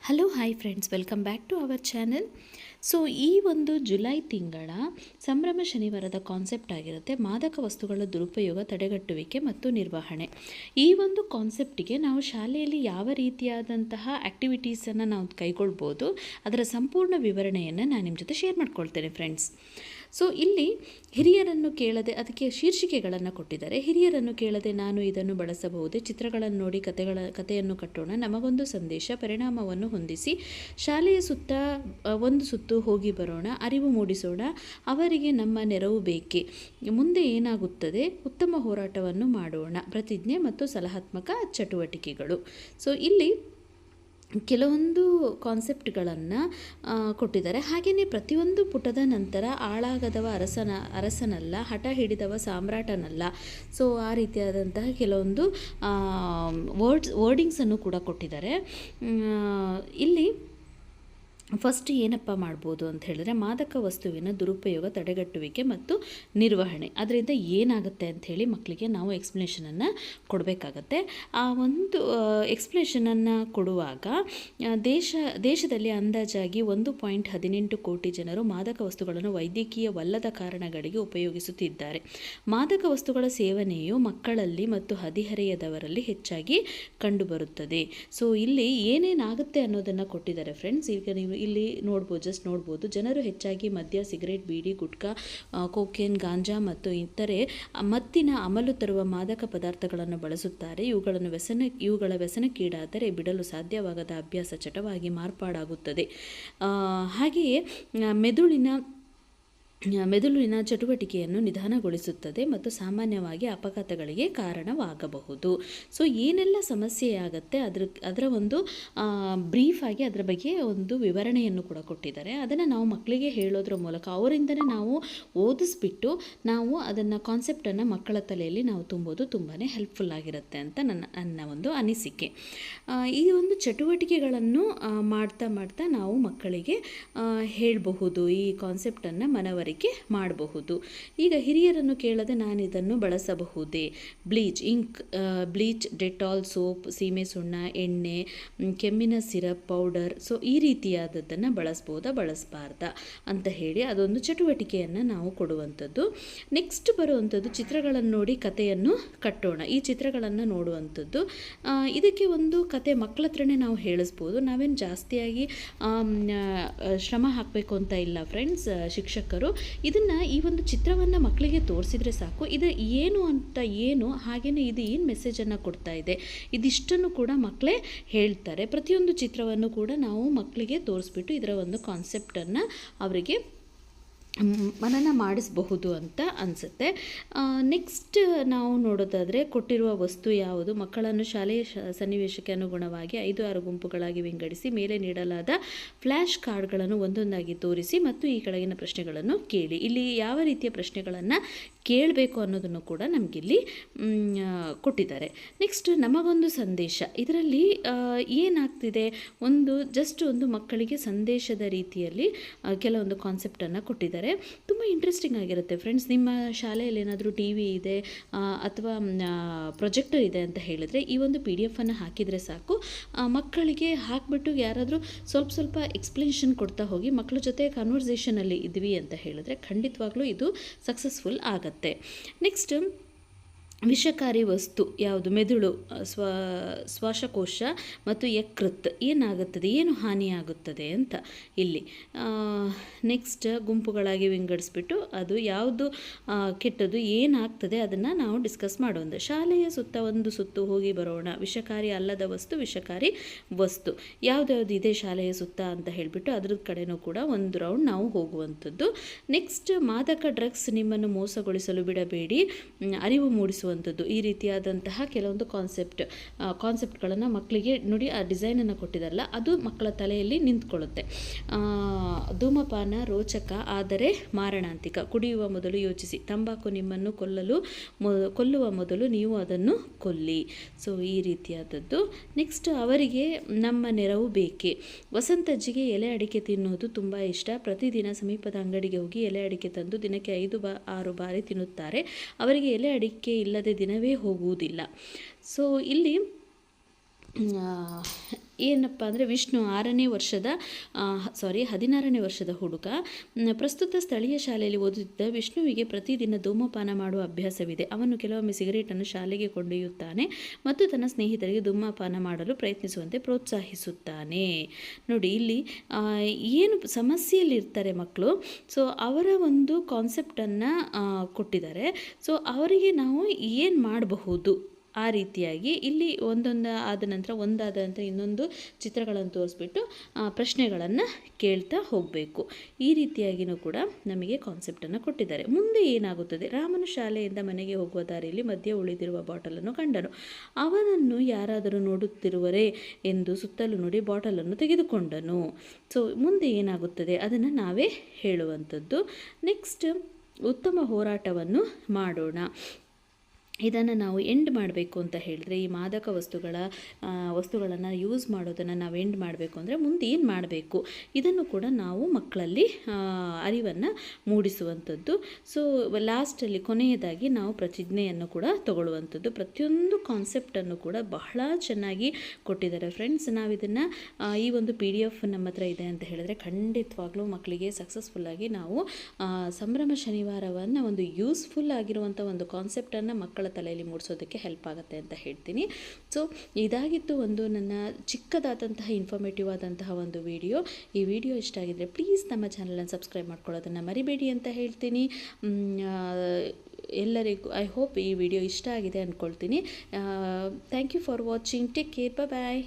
Hello hi friends, welcome back to our channel. So ಈ ಒಂದು July ತಿಂಗಳ ಸಂಭ್ರಮ ಶನಿವಾರದ ಕಾನ್ಸೆಪ್ಟ್ ಆಗಿರುತ್ತೆ ಮಾದಕ ವಸ್ತುಗಳ ದುರುಪಯೋಗ ತಡೆಗಟ್ಟುವಿಕೆ ಮತ್ತು ನಿರ್ವಹಣೆ. ಈ ಒಂದು ಕಾನ್ಸೆಪ್ಟಿಗೆ ನಾವು ಶಾಲೆಯಲ್ಲಿ ಯಾವ ರೀತಿಯಾದಂತಹ ಆ್ಯಕ್ಟಿವಿಟೀಸನ್ನು ನಾವು ಕೈಗೊಳ್ಬೋದು, ಅದರ ಸಂಪೂರ್ಣ ವಿವರಣೆಯನ್ನು ನಾನು ನಿಮ್ಮ ಜೊತೆ ಶೇರ್ ಮಾಡ್ಕೊಳ್ತೇನೆ ಫ್ರೆಂಡ್ಸ್. ಸೊ ಇಲ್ಲಿ ಹಿರಿಯರನ್ನು ಕೇಳದೆ, ಅದಕ್ಕೆ ಶೀರ್ಷಿಕೆಗಳನ್ನು ಕೊಟ್ಟಿದ್ದಾರೆ. ಹಿರಿಯರನ್ನು ಕೇಳದೆ ನಾನು ಇದನ್ನು ಬಳಸಬಹುದೇ, ಚಿತ್ರಗಳನ್ನು ನೋಡಿ ಕಥೆಯನ್ನು ಕಟ್ಟೋಣ, ನಮಗೊಂದು ಸಂದೇಶ, ಪರಿಣಾಮವನ್ನು ಹೊಂದಿಸಿ, ಶಾಲೆಯ ಸುತ್ತ ಒಂದು ಸುತ್ತು ಹೋಗಿ ಬರೋಣ, ಅರಿವು ಮೂಡಿಸೋಣ, ಅವರಿಗೆ ನಮ್ಮ ನೆರವು ಬೇಕೇ, ಮುಂದೆ ಏನಾಗುತ್ತದೆ, ಉತ್ತಮ ಹೋರಾಟವನ್ನು ಮಾಡೋಣ, ಪ್ರತಿಜ್ಞೆ ಮತ್ತು ಸಲಹಾತ್ಮಕ ಚಟುವಟಿಕೆಗಳು. ಸೊ ಇಲ್ಲಿ ಕೆಲವೊಂದು ಕಾನ್ಸೆಪ್ಟ್ಗಳನ್ನು ಕೊಟ್ಟಿದ್ದಾರೆ. ಹಾಗೆಯೇ ಪ್ರತಿಯೊಂದು ಪುಟದ ನಂತರ ಆಳಾಗದವ ಅರಸನಲ್ಲ, ಹಠ ಹಿಡಿದವ ಸಾಮ್ರಾಟನಲ್ಲ. ಸೊ ಆ ರೀತಿಯಾದಂತಹ ಕೆಲವೊಂದು ವರ್ಡಿಂಗ್ಸನ್ನು ಕೂಡ ಕೊಟ್ಟಿದ್ದಾರೆ. ಇಲ್ಲಿ ಫಸ್ಟ್ ಏನಪ್ಪ ಮಾಡ್ಬೋದು ಅಂತ ಹೇಳಿದ್ರೆ, ಮಾದಕ ವಸ್ತುವಿನ ದುರುಪಯೋಗ ತಡೆಗಟ್ಟುವಿಕೆ ಮತ್ತು ನಿರ್ವಹಣೆ, ಅದರಿಂದ ಏನಾಗುತ್ತೆ ಅಂಥೇಳಿ ಮಕ್ಕಳಿಗೆ ನಾವು ಎಕ್ಸ್ಪ್ಲನೇಷನನ್ನು ಕೊಡಬೇಕಾಗತ್ತೆ. ಆ ಒಂದು ಎಕ್ಸ್ಪ್ಲನೇಷನನ್ನು ಕೊಡುವಾಗ ದೇಶದಲ್ಲಿ ಅಂದಾಜಾಗಿ 1.18 ಕೋಟಿ ಜನರು ಮಾದಕ ವಸ್ತುಗಳನ್ನು ವೈದ್ಯಕೀಯವಲ್ಲದ ಕಾರಣಗಳಿಗೆ ಉಪಯೋಗಿಸುತ್ತಿದ್ದಾರೆ. ಮಾದಕ ವಸ್ತುಗಳ ಸೇವನೆಯು ಮಕ್ಕಳಲ್ಲಿ ಮತ್ತು ಹದಿಹರೆಯದವರಲ್ಲಿ ಹೆಚ್ಚಾಗಿ ಕಂಡುಬರುತ್ತದೆ. ಸೊ ಇಲ್ಲಿ ಏನೇನಾಗುತ್ತೆ ಅನ್ನೋದನ್ನು ಕೊಟ್ಟಿದ್ದಾರೆ ಫ್ರೆಂಡ್ಸ್. ಈಗ ನೀವು ಇಲ್ಲಿ ನೋಡ್ಬೋದು ಜನರು ಹೆಚ್ಚಾಗಿ ಮದ್ಯ, ಸಿಗರೇಟ್, ಬೀಡಿ, ಗುಟ್ಕಾ, ಕೋಕೇನ್, ಗಾಂಜಾ ಮತ್ತು ಇತರೆ ಮತ್ತಿನ ಅಮಲು ತರುವ ಮಾದಕ ಪದಾರ್ಥಗಳನ್ನು ಬಳಸುತ್ತಾರೆ. ಇವುಗಳ ವ್ಯಸನಕ್ಕೀಡಾದರೆ ಬಿಡಲು ಸಾಧ್ಯವಾಗದ ಅಭ್ಯಾಸ ಚಟವಾಗಿ ಮಾರ್ಪಾಡಾಗುತ್ತದೆ. ಹಾಗೆಯೇ ಮೆದುಳಿನ ಚಟುವಟಿಕೆಯನ್ನು ನಿಧಾನಗೊಳಿಸುತ್ತದೆ ಮತ್ತು ಸಾಮಾನ್ಯವಾಗಿ ಅಪಘಾತಗಳಿಗೆ ಕಾರಣವಾಗಬಹುದು. ಸೊ ಏನೆಲ್ಲ ಸಮಸ್ಯೆಯಾಗುತ್ತೆ ಅದರ ಒಂದು ಬ್ರೀಫಾಗಿ ಅದರ ಬಗ್ಗೆ ಒಂದು ವಿವರಣೆಯನ್ನು ಕೂಡ ಕೊಟ್ಟಿದ್ದಾರೆ. ಅದನ್ನು ನಾವು ಮಕ್ಕಳಿಗೆ ಹೇಳೋದ್ರ ಮೂಲಕ, ಅವರಿಂದನೇ ನಾವು ಓದಿಸ್ಬಿಟ್ಟು ನಾವು ಅದನ್ನು ಕಾನ್ಸೆಪ್ಟನ್ನು ಮಕ್ಕಳ ತಲೆಯಲ್ಲಿ ನಾವು ತುಂಬೋದು ತುಂಬಾ ಹೆಲ್ಪ್ಫುಲ್ ಆಗಿರುತ್ತೆ ಅಂತ ನನ್ನ ಒಂದು ಅನಿಸಿಕೆ. ಈ ಒಂದು ಚಟುವಟಿಕೆಗಳನ್ನು ಮಾಡ್ತಾ ನಾವು ಮಕ್ಕಳಿಗೆ ಹೇಳಬಹುದು, ಈ ಕಾನ್ಸೆಪ್ಟನ್ನು ಮನವರಿಕೆ ಮಾಡಬಹುದು. ಈಗ ಹಿರಿಯರನ್ನು ಕೇಳದೆ ನಾನು ಇದನ್ನು ಬಳಸಬಹುದೇ, ಬ್ಲೀಚ್, ಡೆಟಾಲ್, ಸೋಪ್, ಸೀಮೆ ಸುಣ್ಣ, ಎಣ್ಣೆ, ಕೆಮ್ಮಿನ ಸಿರಪ್, ಪೌಡರ್, ಸೊ ಈ ರೀತಿಯಾದದ್ದನ್ನು ಬಳಸಬಾರ್ದಾ ಅಂತ ಹೇಳಿ ಅದೊಂದು ಚಟುವಟಿಕೆಯನ್ನು ನಾವು ಕೊಡುವಂಥದ್ದು. ನೆಕ್ಸ್ಟ್ ಬರುವಂಥದ್ದು ಚಿತ್ರಗಳನ್ನು ನೋಡಿ ಕಥೆಯನ್ನು ಕಟ್ಟೋಣ. ಈ ಚಿತ್ರಗಳನ್ನು ನೋಡುವಂಥದ್ದು, ಇದಕ್ಕೆ ಒಂದು ಕತೆ ಮಕ್ಕಳ ಹತ್ರನೇ ನಾವು ಹೇಳಿಸ್ಬೋದು. ನಾವೇನು ಜಾಸ್ತಿಯಾಗಿ ಶ್ರಮ ಹಾಕಬೇಕು ಅಂತ ಇಲ್ಲ ಫ್ರೆಂಡ್ಸ್. ಶಿಕ್ಷಕರು ಇದನ್ನು, ಈ ಒಂದು ಚಿತ್ರವನ್ನು ಮಕ್ಕಳಿಗೆ ತೋರಿಸಿದರೆ ಸಾಕು, ಇದು ಏನು ಹಾಗೆಯೇ ಇದು ಏನು ಮೆಸೇಜನ್ನು ಕೊಡ್ತಾ ಇದೆ, ಇದಿಷ್ಟನ್ನು ಕೂಡ ಮಕ್ಕಳೇ ಹೇಳ್ತಾರೆ. ಪ್ರತಿಯೊಂದು ಚಿತ್ರವನ್ನು ಕೂಡ ನಾವು ಮಕ್ಕಳಿಗೆ ತೋರಿಸ್ಬಿಟ್ಟು ಇದರ ಒಂದು ಕಾನ್ಸೆಪ್ಟನ್ನು ಅವರಿಗೆ ಮನನ ಮಾಡಿಸಬಹುದು ಅಂತ ಅನಿಸುತ್ತೆ. ನೆಕ್ಸ್ಟ್ ನಾವು ನೋಡೋದಾದರೆ, ಕೊಟ್ಟಿರುವ ವಸ್ತು ಯಾವುದು, ಮಕ್ಕಳನ್ನು ಶಾಲೆಯ ಸನ್ನಿವೇಶಕ್ಕೆ ಅನುಗುಣವಾಗಿ 5-6 ಗುಂಪುಗಳಾಗಿ ವಿಂಗಡಿಸಿ ಮೇಲೆ ನೀಡಲಾದ ಫ್ಲ್ಯಾಶ್ ಕಾರ್ಡ್ಗಳನ್ನು ಒಂದೊಂದಾಗಿ ತೋರಿಸಿ ಮತ್ತು ಈ ಕೆಳಗಿನ ಪ್ರಶ್ನೆಗಳನ್ನು ಕೇಳಿ. ಇಲ್ಲಿ ಯಾವ ರೀತಿಯ ಪ್ರಶ್ನೆಗಳನ್ನು ಕೇಳಬೇಕು ಅನ್ನೋದನ್ನು ಕೂಡ ನಮಗಿಲ್ಲಿ ಕೊಟ್ಟಿದ್ದಾರೆ. ನೆಕ್ಸ್ಟ್ ನಮಗೊಂದು ಸಂದೇಶ. ಇದರಲ್ಲಿ ಏನಾಗ್ತಿದೆ, ಒಂದು ಮಕ್ಕಳಿಗೆ ಸಂದೇಶದ ರೀತಿಯಲ್ಲಿ ಕೆಲವೊಂದು ಕಾನ್ಸೆಪ್ಟನ್ನು ಕೊಟ್ಟಿದ್ದಾರೆ. ತುಂಬ ಇಂಟ್ರೆಸ್ಟಿಂಗ್ ಆಗಿರುತ್ತೆ ಫ್ರೆಂಡ್ಸ್. ನಿಮ್ಮ ಶಾಲೆಯಲ್ಲಿ ಏನಾದರೂ ಟಿ ವಿ ಇದೆ ಅಥವಾ ಪ್ರೊಜೆಕ್ಟರ್ ಇದೆ ಅಂತ ಹೇಳಿದರೆ ಈ ಒಂದು PDF ಅನ್ನು ಹಾಕಿದರೆ ಸಾಕು. ಮಕ್ಕಳಿಗೆ ಹಾಕಿಬಿಟ್ಟು ಯಾರಾದರೂ ಸ್ವಲ್ಪ ಎಕ್ಸ್ಪ್ಲನೇಷನ್ ಕೊಡ್ತಾ ಹೋಗಿ ಮಕ್ಕಳ ಜೊತೆ ಕನ್ವರ್ಸೇಷನಲ್ಲಿ ಇದ್ವಿ ಅಂತ ಹೇಳಿದ್ರೆ ಖಂಡಿತವಾಗ್ಲೂ ಇದು ಸಕ್ಸಸ್ಫುಲ್ ಆಗುತ್ತೆ. ನೆಕ್ಸ್ಟ್ ವಿಷಕಾರಿ ವಸ್ತು ಯಾವುದು, ಮೆದುಳು, ಶ್ವಾಸಕೋಶ ಮತ್ತು ಯಕೃತ್ ಏನಾಗುತ್ತದೆ, ಏನು ಹಾನಿಯಾಗುತ್ತದೆ ಅಂತ ಇಲ್ಲಿ. ನೆಕ್ಸ್ಟ್ ಗುಂಪುಗಳಾಗಿ ವಿಂಗಡಿಸ್ಬಿಟ್ಟು ಅದು ಯಾವುದು ಕೆಟ್ಟದ್ದು, ಏನಾಗ್ತದೆ ಅದನ್ನು ನಾವು ಡಿಸ್ಕಸ್ ಮಾಡೋದು. ಶಾಲೆಯ ಸುತ್ತ ಒಂದು ಸುತ್ತು ಹೋಗಿ ಬರೋಣ, ವಿಷಕಾರಿ ಅಲ್ಲದ ವಸ್ತು, ವಿಷಕಾರಿ ವಸ್ತು ಯಾವುದ್ಯಾವುದು ಇದೆ ಶಾಲೆಯ ಸುತ್ತ ಅಂತ ಹೇಳಿಬಿಟ್ಟು ಅದ್ರ ಕಡೆನೂ ಕೂಡ ಒಂದು ರೌಂಡ್ ನಾವು ಹೋಗುವಂಥದ್ದು. ನೆಕ್ಸ್ಟ್ ಮಾದಕ ಡ್ರಗ್ಸ್ ನಿಮ್ಮನ್ನು ಮೋಸಗೊಳಿಸಲು ಬಿಡಬೇಡಿ, ಅರಿವು ಮೂಡಿಸುವಂಥದ್ದು. ಈ ರೀತಿಯಾದಂತಹ ಕೆಲವೊಂದು ಕಾನ್ಸೆಪ್ಟ್ಗಳನ್ನು ಮಕ್ಕಳಿಗೆ ನೋಡಿ, ಆ ಡಿಸೈನನ್ನು ಕೊಟ್ಟಿದ್ದಾರಲ್ಲ ಅದು ಮಕ್ಕಳ ತಲೆಯಲ್ಲಿ ನಿಂತ್ಕೊಳ್ಳುತ್ತೆ. ಧೂಮಪಾನ ರೋಚಕ ಆದರೆ ಮಾರಣಾಂತಿಕ, ಕುಡಿಯುವ ಮೊದಲು ಯೋಚಿಸಿ, ತಂಬಾಕು ನಿಮ್ಮನ್ನು ಕೊಲ್ಲುವ ಮೊದಲು ನೀವು ಅದನ್ನು ಕೊಲ್ಲಿ. ಸೊ ಈ ರೀತಿಯಾದದ್ದು. ನೆಕ್ಸ್ಟ್ ಅವರಿಗೆ ನಮ್ಮ ನೆರವು ಬೇಕೇ, ವಸಂತಜ್ಜಿಗೆ ಎಲೆ ಅಡಿಕೆ ತಿನ್ನುವುದು ತುಂಬ ಇಷ್ಟ, ಪ್ರತಿದಿನ ಸಮೀಪದ ಅಂಗಡಿಗೆ ಹೋಗಿ ಎಲೆ ಅಡಿಕೆ ತಂದು ದಿನಕ್ಕೆ 5-6 ಬಾರಿ ತಿನ್ನುತ್ತಾರೆ. ಅವರಿಗೆ ಎಲೆ ಅಡಿಕೆ ಇಲ್ಲದೆ ದಿನವೇ ಹೋಗುವುದಿಲ್ಲ. ಸೊ ಇಲ್ಲಿ ಏನಪ್ಪ ಅಂದರೆ ವಿಷ್ಣು 16ನೇ ವರ್ಷದ ಹುಡುಗ. ಪ್ರಸ್ತುತ ಸ್ಥಳೀಯ ಶಾಲೆಯಲ್ಲಿ ಓದುತ್ತಿದ್ದ ವಿಷ್ಣುವಿಗೆ ಪ್ರತಿದಿನ ಧೂಮಪಾನ ಮಾಡುವ ಅಭ್ಯಾಸವಿದೆ. ಅವನು ಕೆಲವೊಮ್ಮೆ ಸಿಗರೇಟನ್ನು ಶಾಲೆಗೆ ಕೊಂಡೊಯ್ಯುತ್ತಾನೆ ಮತ್ತು ತನ್ನ ಸ್ನೇಹಿತರಿಗೆ ಧೂಮಪಾನ ಮಾಡಲು ಪ್ರಯತ್ನಿಸುವಂತೆ ಪ್ರೋತ್ಸಾಹಿಸುತ್ತಾನೆ. ನೋಡಿ ಇಲ್ಲಿ ಏನು ಸಮಸ್ಯೆಯಲ್ಲಿರ್ತಾರೆ ಮಕ್ಕಳು. ಸೊ ಅವರ ಒಂದು ಕಾನ್ಸೆಪ್ಟನ್ನು ಕೊಟ್ಟಿದ್ದಾರೆ. ಸೊ ಅವರಿಗೆ ನಾವು ಏನು ಮಾಡಬಹುದು ಆ ರೀತಿಯಾಗಿ ಇಲ್ಲಿ ಒಂದಾದ ನಂತರ ಇನ್ನೊಂದು ಚಿತ್ರಗಳನ್ನು ತೋರಿಸ್ಬಿಟ್ಟು ಪ್ರಶ್ನೆಗಳನ್ನು ಕೇಳ್ತಾ ಹೋಗಬೇಕು. ಈ ರೀತಿಯಾಗಿಯೂ ಕೂಡ ನಮಗೆ ಕಾನ್ಸೆಪ್ಟನ್ನು ಕೊಟ್ಟಿದ್ದಾರೆ. ಮುಂದೆ ಏನಾಗುತ್ತದೆ? ರಾಮನು ಶಾಲೆಯಿಂದ ಮನೆಗೆ ಹೋಗುವ ದಾರಿಯಲ್ಲಿ ಮಧ್ಯೆ ಉಳಿದಿರುವ ಬಾಟಲನ್ನು ಕಂಡನು. ಅವನನ್ನು ಯಾರಾದರೂ ನೋಡುತ್ತಿರುವರೇ ಎಂದು ಸುತ್ತಲೂ ನೋಡಿ ಬಾಟಲನ್ನು ತೆಗೆದುಕೊಂಡನು. ಸೊ ಮುಂದೆ ಏನಾಗುತ್ತದೆ ಅದನ್ನು ನಾವೇ ಹೇಳುವಂಥದ್ದು. ನೆಕ್ಸ್ಟ್, ಉತ್ತಮ ಹೋರಾಟವನ್ನು ಮಾಡೋಣ. ಇದನ್ನು ನಾವು ಎಂಡ್ ಮಾಡಬೇಕು ಅಂತ ಹೇಳಿದ್ರೆ, ಈ ಮಾದಕ ವಸ್ತುಗಳನ್ನು ಯೂಸ್ ಮಾಡೋದನ್ನು ನಾವು ಎಂಡ್ ಮಾಡಬೇಕು ಅಂದರೆ ಮುಂದೆ ಏನು ಮಾಡಬೇಕು ಇದನ್ನು ಕೂಡ ನಾವು ಮಕ್ಕಳಲ್ಲಿ ಅರಿವನ್ನು ಮೂಡಿಸುವಂಥದ್ದು. ಸೊ ಲಾಸ್ಟಲ್ಲಿ ಕೊನೆಯದಾಗಿ ನಾವು ಪ್ರತಿಜ್ಞೆಯನ್ನು ಕೂಡ ತಗೊಳ್ಳುವಂಥದ್ದು. ಪ್ರತಿಯೊಂದು ಕಾನ್ಸೆಪ್ಟನ್ನು ಕೂಡ ಬಹಳ ಚೆನ್ನಾಗಿ ಕೊಟ್ಟಿದ್ದಾರೆ ಫ್ರೆಂಡ್ಸ್. ನಾವಿದನ್ನು ಈ ಒಂದು PDF ನಮ್ಮ ಹತ್ರ ಇದೆ ಅಂತ ಹೇಳಿದ್ರೆ ಖಂಡಿತವಾಗ್ಲೂ ಮಕ್ಕಳಿಗೆ ಸಕ್ಸಸ್ಫುಲ್ಲಾಗಿ ನಾವು ಸಂಭ್ರಮ ಶನಿವಾರವನ್ನು ಒಂದು ಯೂಸ್ಫುಲ್ ಆಗಿರುವಂಥ ಒಂದು ಕಾನ್ಸೆಪ್ಟನ್ನು ಮಕ್ಕಳ ತಲೆಯಲ್ಲಿ ಮೂಡಿಸೋದಕ್ಕೆ ಹೆಲ್ಪ್ ಆಗುತ್ತೆ ಅಂತ ಹೇಳ್ತೀನಿ. ಸೊ ಇದಾಗಿತ್ತು ಒಂದು ನನ್ನ ಚಿಕ್ಕದಾದಂತಹ ಇನ್ಫಾರ್ಮೇಟಿವ್ ಆದಂತಹ ಒಂದು ವಿಡಿಯೋ. ಈ ವಿಡಿಯೋ ಇಷ್ಟ ಆಗಿದ್ದರೆ ಪ್ಲೀಸ್ ನಮ್ಮ ಚಾನಲನ್ನು ಸಬ್ಸ್ಕ್ರೈಬ್ ಮಾಡ್ಕೊಳ್ಳೋದನ್ನು ಮರಿಬೇಡಿ ಅಂತ ಹೇಳ್ತೀನಿ. ಎಲ್ಲರಿಗೂ ಐ ಹೋಪ್ ಈ ವಿಡಿಯೋ ಇಷ್ಟ ಆಗಿದೆ ಅಂದ್ಕೊಳ್ತೀನಿ. Thank you for watching. Take care. Bye.